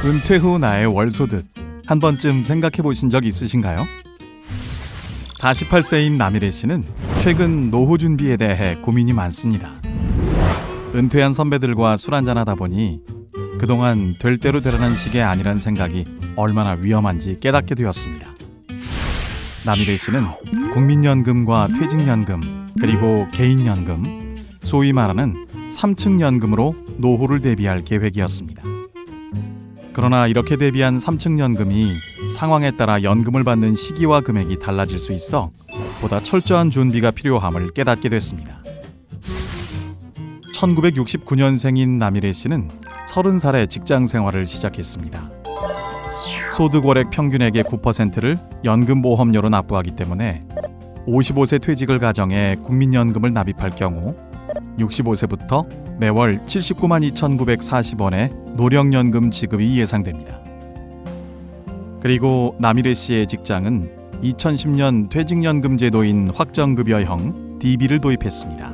은퇴 후 나의 월소득 한 번쯤 생각해 보신 적 있으신가요? 48세인 남일애 씨는 최근 노후 준비에 대해 고민이 많습니다. 은퇴한 선배들과 술 한잔하다 보니 그동안 될 대로 되라는 식의 아니란 생각이 얼마나 위험한지 깨닫게 되었습니다. 남일애 씨는 국민연금과 퇴직연금 그리고 개인연금, 소위 말하는 3층 연금으로 노후를 대비할 계획이었습니다. 그러나 이렇게 대비한 3층 연금이 상황에 따라 연금을 받는 시기와 금액이 달라질 수 있어 보다 철저한 준비가 필요함을 깨닫게 됐습니다. 1969년생인 남일애 씨는 30살에 직장 생활을 시작했습니다. 소득 월액 평균액의 9%를 연금보험료로 납부하기 때문에 55세 퇴직을 가정해 국민연금을 납입할 경우 65세부터 매월 79만 2,940원의 노령연금 지급이 예상됩니다. 그리고 남일애 씨의 직장은 2010년 퇴직연금 제도인 확정급여형 DB를 도입했습니다.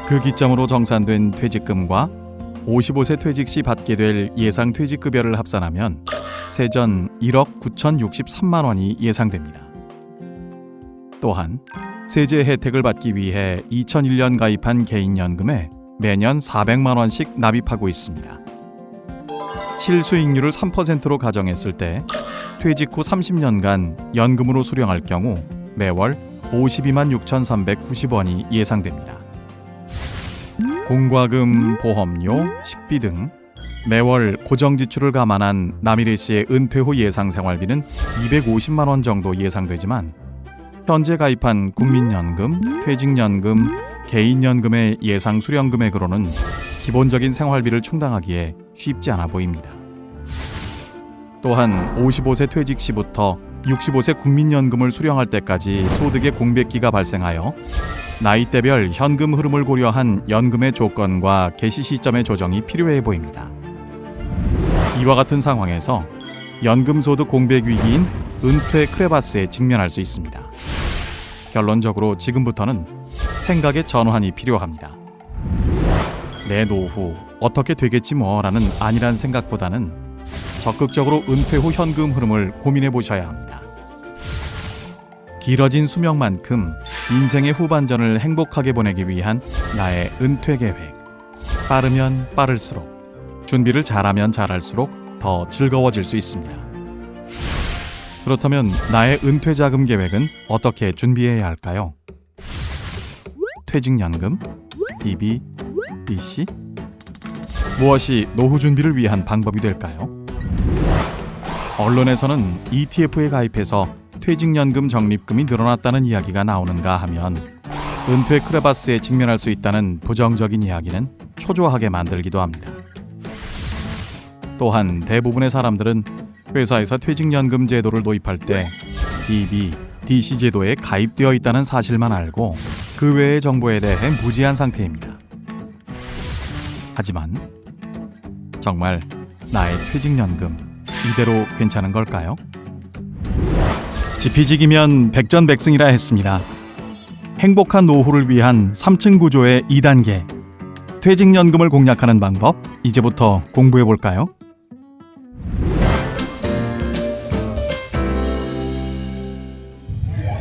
그 기점으로 정산된 퇴직금과 55세 퇴직 시 받게 될 예상 퇴직급여를 합산하면 세전 1억 9,063만 원이 예상됩니다. 또한 세제 혜택을 받기 위해 2001년 가입한 개인연금에 매년 400만 원씩 납입하고 있습니다. 실수익률을 3%로 가정했을 때 퇴직 후 30년간 연금으로 수령할 경우 매월 52만 6,390원이 예상됩니다. 공과금, 보험료, 식비 등 매월 고정 지출을 감안한 남일애 씨의 은퇴 후 예상 생활비는 250만 원 정도 예상되지만 현재 가입한 국민연금, 퇴직연금, 개인연금의 예상 수령 금액으로는 기본적인 생활비를 충당하기에 쉽지 않아 보입니다. 또한 55세 퇴직 시부터 65세 국민연금을 수령할 때까지 소득의 공백기가 발생하여 나이대별 현금 흐름을 고려한 연금의 조건과 개시 시점의 조정이 필요해 보입니다. 이와 같은 상황에서 연금 소득 공백 위기인 은퇴 크레바스에 직면할 수 있습니다. 결론적으로 지금부터는 생각의 전환이 필요합니다. 내 노후 어떻게 되겠지 뭐라는 안일한 생각보다는 적극적으로 은퇴 후 현금 흐름을 고민해 보셔야 합니다. 길어진 수명만큼 인생의 후반전을 행복하게 보내기 위한 나의 은퇴 계획. 빠르면 빠를수록, 준비를 잘하면 잘할수록 더 즐거워질 수 있습니다. 그렇다면 나의 은퇴 자금 계획은 어떻게 준비해야 할까요? 퇴직연금, DB, DC? 무엇이 노후 준비를 위한 방법이 될까요? 언론에서는 ETF에 가입해서 퇴직연금 적립금이 늘어났다는 이야기가 나오는가 하면 은퇴 크레바스에 직면할 수 있다는 부정적인 이야기는 초조하게 만들기도 합니다. 또한 대부분의 사람들은 회사에서 퇴직연금 제도를 도입할 때 DB, DC 제도에 가입되어 있다는 사실만 알고 그 외의 정보에 대해 무지한 상태입니다. 하지만 정말 나의 퇴직연금 이대로 괜찮은 걸까요? 지피지기면 백전백승이라 했습니다. 행복한 노후를 위한 3층 구조의 2단계 퇴직연금을 공략하는 방법 이제부터 공부해 볼까요?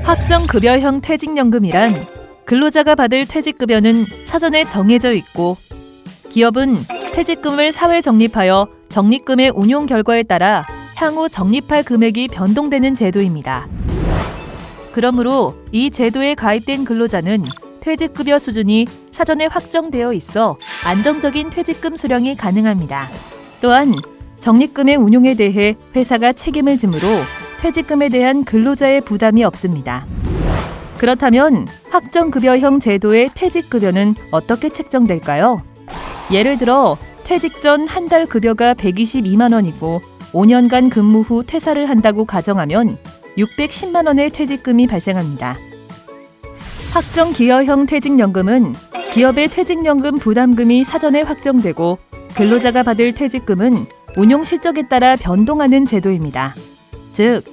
확정급여형 퇴직연금이란 근로자가 받을 퇴직급여는 사전에 정해져 있고 기업은 퇴직금을 사회 적립하여 적립금의 운용 결과에 따라 향후 적립할 금액이 변동되는 제도입니다. 그러므로 이 제도에 가입된 근로자는 퇴직급여 수준이 사전에 확정되어 있어 안정적인 퇴직금 수령이 가능합니다. 또한 적립금의 운용에 대해 회사가 책임을 지므로 퇴직금에 대한 근로자의 부담이 없습니다. 그렇다면 확정급여형 제도의 퇴직급여는 어떻게 책정될까요? 예를 들어 퇴직 전 한 달 급여가 122만 원이고 5년간 근무 후 퇴사를 한다고 가정하면 610만 원의 퇴직금이 발생합니다. 확정기여형 퇴직연금은 기업의 퇴직연금 부담금이 사전에 확정되고 근로자가 받을 퇴직금은 운용 실적에 따라 변동하는 제도입니다. 즉,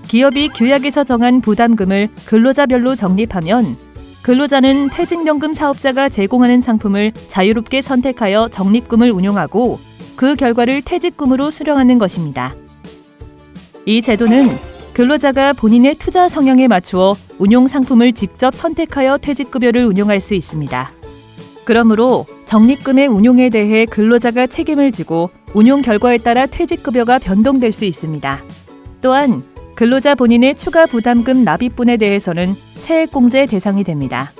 기업이 규약에서 정한 부담금을 근로자별로 적립하면 근로자는 퇴직연금 사업자가 제공하는 상품을 자유롭게 선택하여 적립금을 운용하고 그 결과를 퇴직금으로 수령하는 것입니다. 이 제도는 근로자가 본인의 투자 성향에 맞추어 운용 상품을 직접 선택하여 퇴직급여를 운용할 수 있습니다. 그러므로 적립금의 운용에 대해 근로자가 책임을 지고 운용 결과에 따라 퇴직급여가 변동될 수 있습니다. 또한 근로자 본인의 추가 부담금 납입분에 대해서는 세액공제 대상이 됩니다.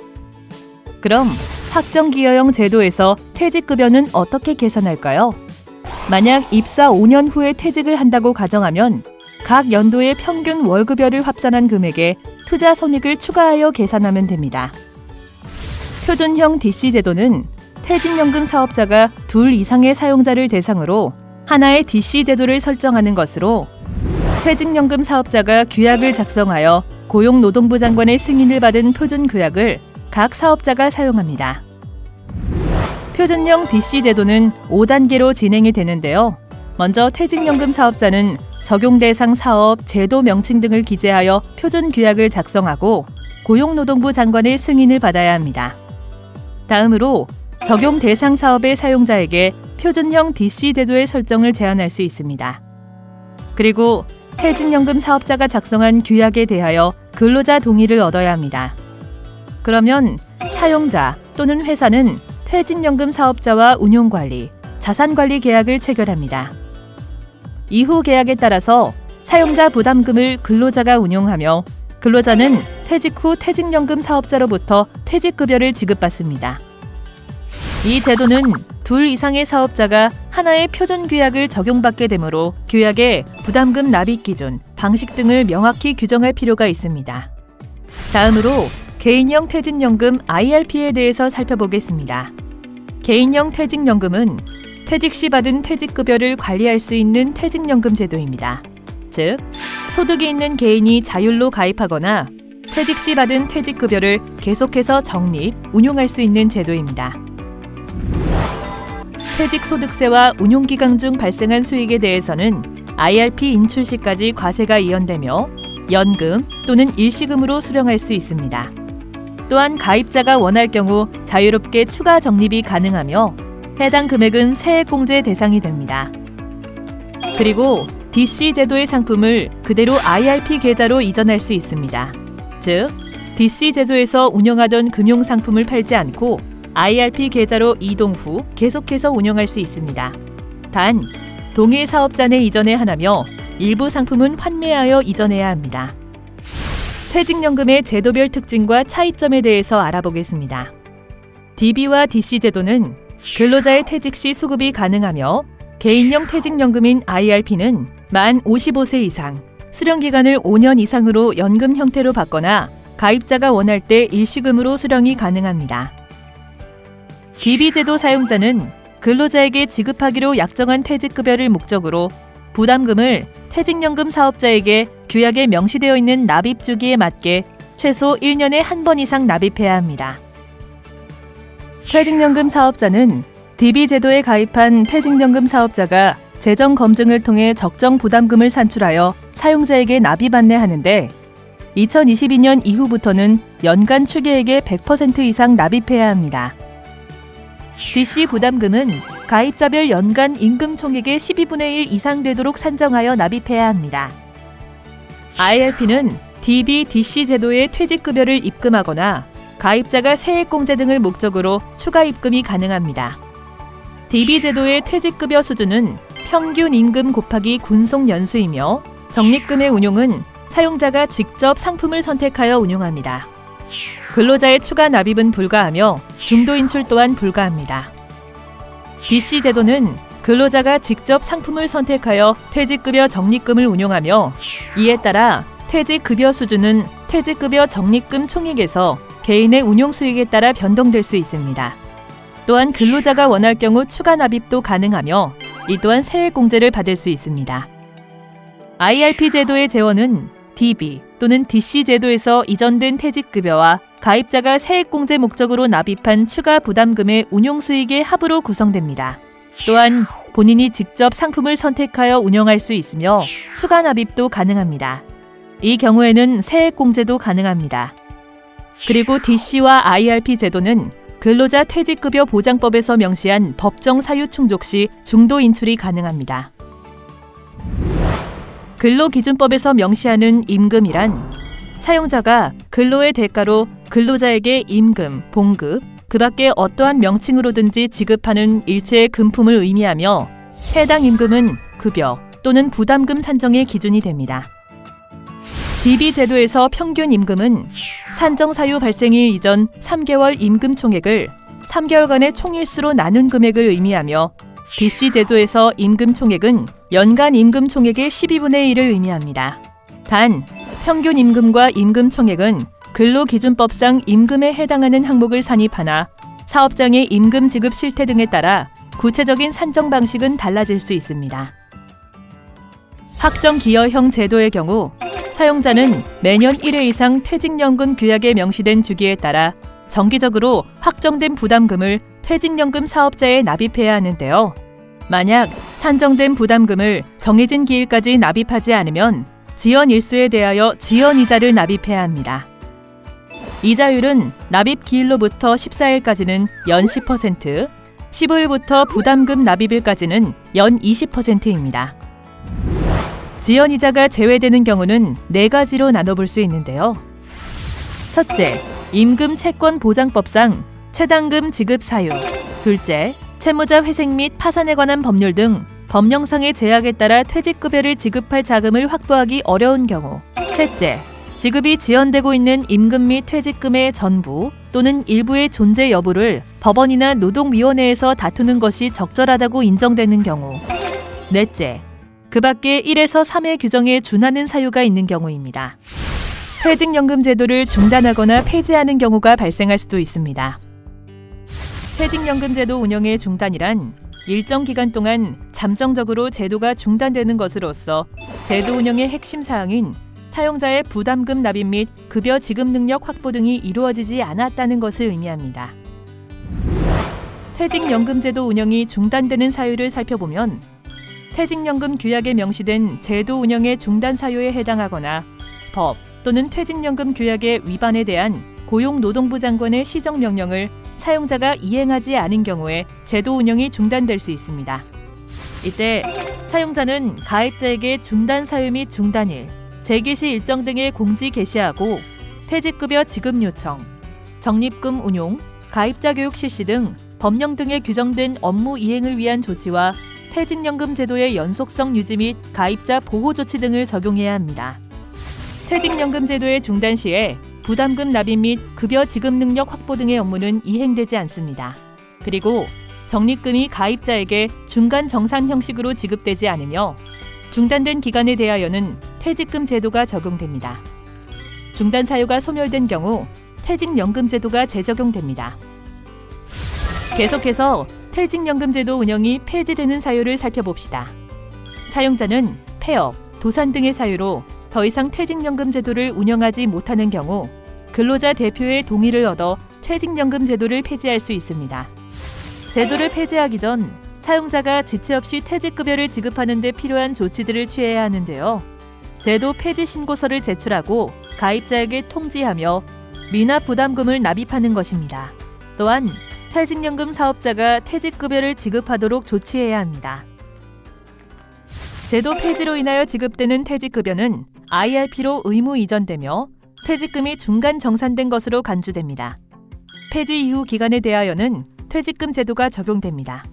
그럼 확정기여형 제도에서 퇴직급여는 어떻게 계산할까요? 만약 입사 5년 후에 퇴직을 한다고 가정하면 각 연도의 평균 월급여를 합산한 금액에 투자 손익을 추가하여 계산하면 됩니다. 표준형 DC 제도는 퇴직연금 사업자가 2 이상의 사용자를 대상으로 하나의 DC 제도를 설정하는 것으로 퇴직연금 사업자가 규약을 작성하여 고용노동부 장관의 승인을 받은 표준규약을 각 사업자가 사용합니다. 표준형 DC 제도는 5단계로 진행이 되는데요. 먼저 퇴직연금 사업자는 적용 대상 사업, 제도 명칭 등을 기재하여 표준규약을 작성하고 고용노동부 장관의 승인을 받아야 합니다. 다음으로 적용 대상 사업의 사용자에게 표준형 DC 제도의 설정을 제안할 수 있습니다. 그리고 퇴직연금 사업자가 작성한 규약에 대하여 근로자 동의를 얻어야 합니다. 그러면 사용자 또는 회사는 퇴직연금 사업자와 운용관리, 자산관리 계약을 체결합니다. 이후 계약에 따라서 사용자 부담금을 근로자가 운용하며 근로자는 퇴직 후 퇴직연금 사업자로부터 퇴직급여를 지급받습니다. 이 제도는 2 이상의 사업자가 하나의 표준규약을 적용받게 되므로 규약에 부담금 납입 기준, 방식 등을 명확히 규정할 필요가 있습니다. 다음으로 개인형 퇴직연금 IRP에 대해서 살펴보겠습니다. 개인형 퇴직연금은 퇴직 시 받은 퇴직급여를 관리할 수 있는 퇴직연금 제도입니다. 즉, 소득이 있는 개인이 자율로 가입하거나 퇴직 시 받은 퇴직급여를 계속해서 적립, 운용할 수 있는 제도입니다. 퇴직소득세와 운용기간 중 발생한 수익에 대해서는 IRP 인출 시까지 과세가 이연되며 연금 또는 일시금으로 수령할 수 있습니다. 또한 가입자가 원할 경우 자유롭게 추가 적립이 가능하며 해당 금액은 세액공제 대상이 됩니다. 그리고 DC 제도의 상품을 그대로 IRP 계좌로 이전할 수 있습니다. 즉, DC 제도에서 운영하던 금융상품을 팔지 않고 IRP 계좌로 이동 후 계속해서 운영할 수 있습니다. 단, 동일 사업자 내 이전에 하나며 일부 상품은 환매하여 이전해야 합니다. 퇴직연금의 제도별 특징과 차이점에 대해서 알아보겠습니다. DB와 DC 제도는 근로자의 퇴직 시 수급이 가능하며 개인형 퇴직연금인 IRP는 만 55세 이상, 수령기간을 5년 이상으로 연금 형태로 받거나 가입자가 원할 때 일시금으로 수령이 가능합니다. DB 제도 사용자는 근로자에게 지급하기로 약정한 퇴직급여를 목적으로 부담금을 퇴직연금 사업자에게 규약에 명시되어 있는 납입 주기에 맞게 최소 1년에 한 번 이상 납입해야 합니다. 퇴직연금 사업자는 DB 제도에 가입한 퇴직연금 사업자가 재정 검증을 통해 적정 부담금을 산출하여 사용자에게 납입 안내하는데 2022년 이후부터는 연간 추계액의 100% 이상 납입해야 합니다. DC 부담금은 가입자별 연간 임금 총액의 12분의 1 이상 되도록 산정하여 납입해야 합니다. IRP는 DB, DC 제도에 퇴직급여를 입금하거나 가입자가 세액공제 등을 목적으로 추가 입금이 가능합니다. DB 제도의 퇴직급여 수준은 평균 임금 곱하기 군속 연수이며 적립금의 운용은 사용자가 직접 상품을 선택하여 운용합니다. 근로자의 추가 납입은 불가하며 중도 인출 또한 불가합니다. DC 제도는 근로자가 직접 상품을 선택하여 퇴직급여 적립금을 운용하며 이에 따라 퇴직급여 수준은 퇴직급여 적립금 총액에서 개인의 운용 수익에 따라 변동될 수 있습니다. 또한 근로자가 원할 경우 추가 납입도 가능하며 이 또한 세액공제를 받을 수 있습니다. IRP 제도의 재원은 DB 또는 DC 제도에서 이전된 퇴직급여와 가입자가 세액공제 목적으로 납입한 추가 부담금의 운용 수익의 합으로 구성됩니다. 또한 본인이 직접 상품을 선택하여 운영할 수 있으며 추가 납입도 가능합니다. 이 경우에는 세액공제도 가능합니다. 그리고 DC와 IRP 제도는 근로자 퇴직급여 보장법에서 명시한 법정 사유 충족 시 중도 인출이 가능합니다. 근로기준법에서 명시하는 임금이란 사용자가 근로의 대가로 근로자에게 임금, 봉급, 그 밖에 어떠한 명칭으로든지 지급하는 일체의 금품을 의미하며 해당 임금은 급여 또는 부담금 산정의 기준이 됩니다. DB제도에서 평균 임금은 산정사유 발생일 이전 3개월 임금 총액을 3개월간의 총일수로 나눈 금액을 의미하며 BC제도에서 임금 총액은 연간 임금 총액의 12분의 1을 의미합니다. 단, 평균 임금과 임금 총액은 근로기준법상 임금에 해당하는 항목을 산입하나 사업장의 임금 지급 실태 등에 따라 구체적인 산정 방식은 달라질 수 있습니다. 확정기여형 제도의 경우 사용자는 매년 1회 이상 퇴직연금 규약에 명시된 주기에 따라 정기적으로 확정된 부담금을 퇴직연금 사업자에 납입해야 하는데요. 만약 산정된 부담금을 정해진 기일까지 납입하지 않으면 지연 일수에 대하여 지연이자를 납입해야 합니다. 이자율은 납입 기일로부터 14일까지는 연 10%, 15일부터 부담금 납입일까지는 연 20%입니다. 지연이자가 제외되는 경우는 4가지로 나눠볼 수 있는데요. 첫째, 임금 채권 보장법상 채당금 지급 사유. 둘째, 채무자 회색 및 파산에 관한 법률 등 법령상의 제약에 따라 퇴직급여를 지급할 자금을 확보하기 어려운 경우. 셋째, 지급이 지연되고 있는 임금 및 퇴직금의 전부 또는 일부의 존재 여부를 법원이나 노동위원회에서 다투는 것이 적절하다고 인정되는 경우. 넷째, 그 밖에 1에서 3의 규정에 준하는 사유가 있는 경우입니다. 퇴직연금 제도를 중단하거나 폐지하는 경우가 발생할 수도 있습니다. 퇴직연금 제도 운영의 중단이란 일정 기간 동안 잠정적으로 제도가 중단되는 것으로서 제도 운영의 핵심 사항인 사용자의 부담금 납입 및 급여 지급 능력 확보 등이 이루어지지 않았다는 것을 의미합니다. 퇴직연금 제도 운영이 중단되는 사유를 살펴보면 퇴직연금 규약에 명시된 제도 운영의 중단 사유에 해당하거나 법 또는 퇴직연금 규약의 위반에 대한 고용노동부 장관의 시정명령을 사용자가 이행하지 않은 경우에 제도 운영이 중단될 수 있습니다. 이때 사용자는 가입자에게 중단 사유 및 중단일, 재개시 일정 등의 공지 게시하고 퇴직급여 지급 요청, 적립금 운용, 가입자 교육 실시 등 법령 등에 규정된 업무 이행을 위한 조치와 퇴직연금 제도의 연속성 유지 및 가입자 보호 조치 등을 적용해야 합니다. 퇴직연금 제도의 중단 시에 부담금 납입 및 급여 지급 능력 확보 등의 업무는 이행되지 않습니다. 그리고 적립금이 가입자에게 중간 정산 형식으로 지급되지 않으며 중단된 기간에 대하여는 퇴직금 제도가 적용됩니다. 중단 사유가 소멸된 경우 퇴직연금 제도가 재적용됩니다. 계속해서 퇴직연금 제도 운영이 폐지되는 사유를 살펴봅시다. 사용자는 폐업, 도산 등의 사유로 더 이상 퇴직연금 제도를 운영하지 못하는 경우 근로자 대표의 동의를 얻어 퇴직연금 제도를 폐지할 수 있습니다. 제도를 폐지하기 전 사용자가 지체 없이 퇴직급여를 지급하는 데 필요한 조치들을 취해야 하는데요. 제도 폐지 신고서를 제출하고 가입자에게 통지하며 미납 부담금을 납입하는 것입니다. 또한 퇴직연금 사업자가 퇴직급여를 지급하도록 조치해야 합니다. 제도 폐지로 인하여 지급되는 퇴직급여는 IRP로 의무 이전되며 퇴직금이 중간 정산된 것으로 간주됩니다. 폐지 이후 기간에 대하여는 퇴직금 제도가 적용됩니다.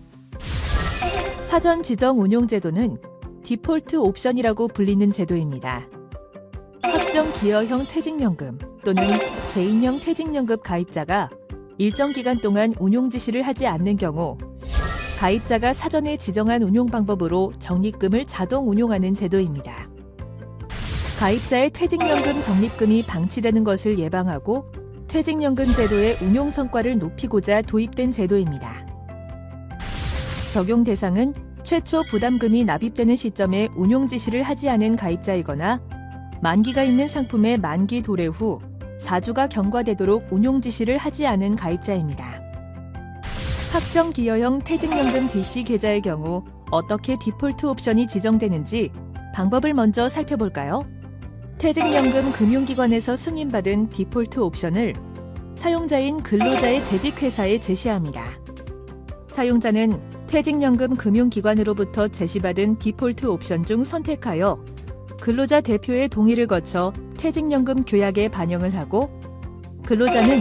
사전 지정 운용 제도는 디폴트 옵션이라고 불리는 제도입니다. 확정 기여형 퇴직연금 또는 개인형 퇴직연금 가입자가 일정 기간 동안 운용 지시를 하지 않는 경우 가입자가 사전에 지정한 운용 방법으로 적립금을 자동 운용하는 제도입니다. 가입자의 퇴직연금 적립금이 방치되는 것을 예방하고 퇴직연금 제도의 운용 성과를 높이고자 도입된 제도입니다. 적용 대상은 최초 부담금이 납입되는 시점에 운용 지시를 하지 않은 가입자이거나 만기가 있는 상품의 만기 도래 후 4주가 경과되도록 운용 지시를 하지 않은 가입자입니다. 확정 기여형 퇴직연금 DC 계좌의 경우 어떻게 디폴트 옵션이 지정되는지 방법을 먼저 살펴볼까요? 퇴직연금 금융기관에서 승인받은 디폴트 옵션을 사용자인 근로자의 재직회사에 제시합니다. 사용자는 퇴직연금 금융기관으로부터 제시받은 디폴트 옵션 중 선택하여 근로자 대표의 동의를 거쳐 퇴직연금 규약에 반영을 하고 근로자는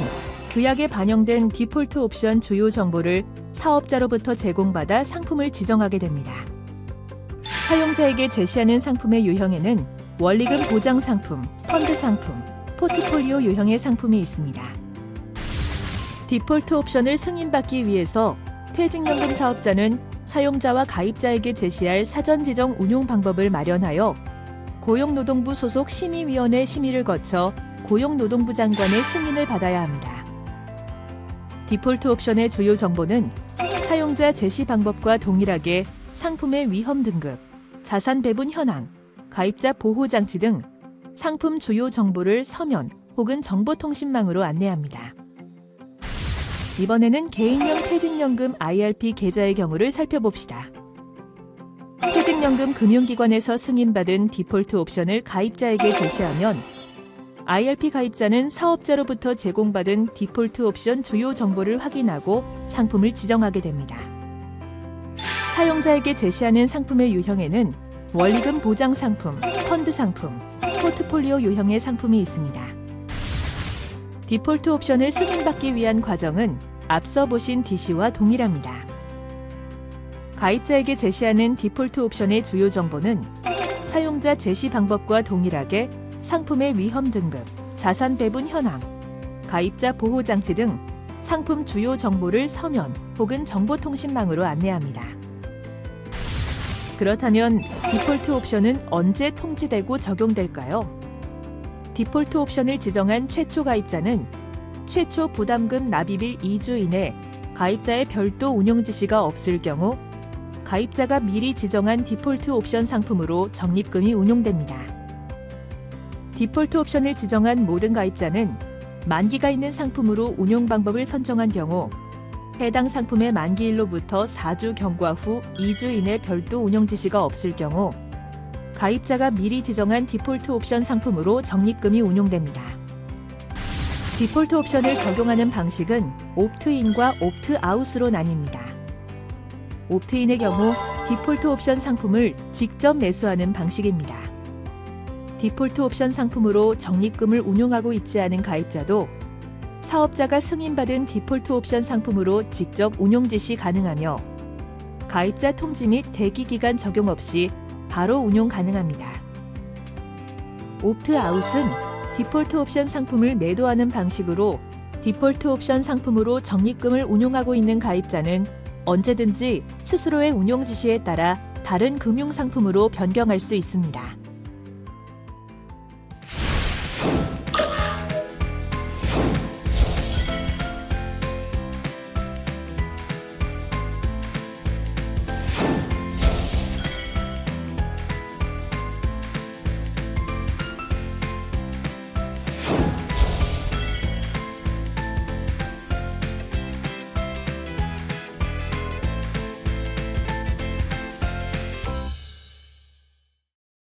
규약에 반영된 디폴트 옵션 주요 정보를 사업자로부터 제공받아 상품을 지정하게 됩니다. 사용자에게 제시하는 상품의 유형에는 원리금 보장 상품, 펀드 상품, 포트폴리오 유형의 상품이 있습니다. 디폴트 옵션을 승인받기 위해서 퇴직연금 사업자는 사용자와 가입자에게 제시할 사전 지정 운용 방법을 마련하여 고용노동부 소속 심의위원회 심의를 거쳐 고용노동부 장관의 승인을 받아야 합니다. 디폴트 옵션의 주요 정보는 사용자 제시 방법과 동일하게 상품의 위험 등급, 자산 배분 현황, 가입자 보호 장치 등 상품 주요 정보를 서면 혹은 정보통신망으로 안내합니다. 이번에는 개인형 퇴직연금 IRP 계좌의 경우를 살펴봅시다. 퇴직연금 금융기관에서 승인받은 디폴트 옵션을 가입자에게 제시하면 IRP 가입자는 사업자로부터 제공받은 디폴트 옵션 주요 정보를 확인하고 상품을 지정하게 됩니다. 사용자에게 제시하는 상품의 유형에는 원리금 보장 상품, 펀드 상품, 포트폴리오 유형의 상품이 있습니다. 디폴트 옵션을 승인받기 위한 과정은 앞서 보신 DC와 동일합니다. 가입자에게 제시하는 디폴트 옵션의 주요 정보는 사용자 제시 방법과 동일하게 상품의 위험 등급, 자산 배분 현황, 가입자 보호 장치 등 상품 주요 정보를 서면 혹은 정보통신망으로 안내합니다. 그렇다면 디폴트 옵션은 언제 통지되고 적용될까요? 디폴트 옵션을 지정한 최초 가입자는 최초 부담금 납입일 2주 이내 가입자의 별도 운용 지시가 없을 경우 가입자가 미리 지정한 디폴트 옵션 상품으로 적립금이 운용됩니다. 디폴트 옵션을 지정한 모든 가입자는 만기가 있는 상품으로 운용 방법을 선정한 경우 해당 상품의 만기일로부터 4주 경과 후 2주 이내 별도 운용 지시가 없을 경우 가입자가 미리 지정한 디폴트 옵션 상품으로 적립금이 운용됩니다. 디폴트 옵션을 적용하는 방식은 옵트인과 옵트아웃으로 나뉩니다. 옵트인의 경우 디폴트 옵션 상품을 직접 매수하는 방식입니다. 디폴트 옵션 상품으로 적립금을 운용하고 있지 않은 가입자도 사업자가 승인받은 디폴트 옵션 상품으로 직접 운용 지시 가능하며 가입자 통지 및 대기 기간 적용 없이 바로 운용 가능합니다. 옵트아웃은 디폴트 옵션 상품을 매도하는 방식으로 디폴트 옵션 상품으로 적립금을 운용하고 있는 가입자는 언제든지 스스로의 운용 지시에 따라 다른 금융 상품으로 변경할 수 있습니다.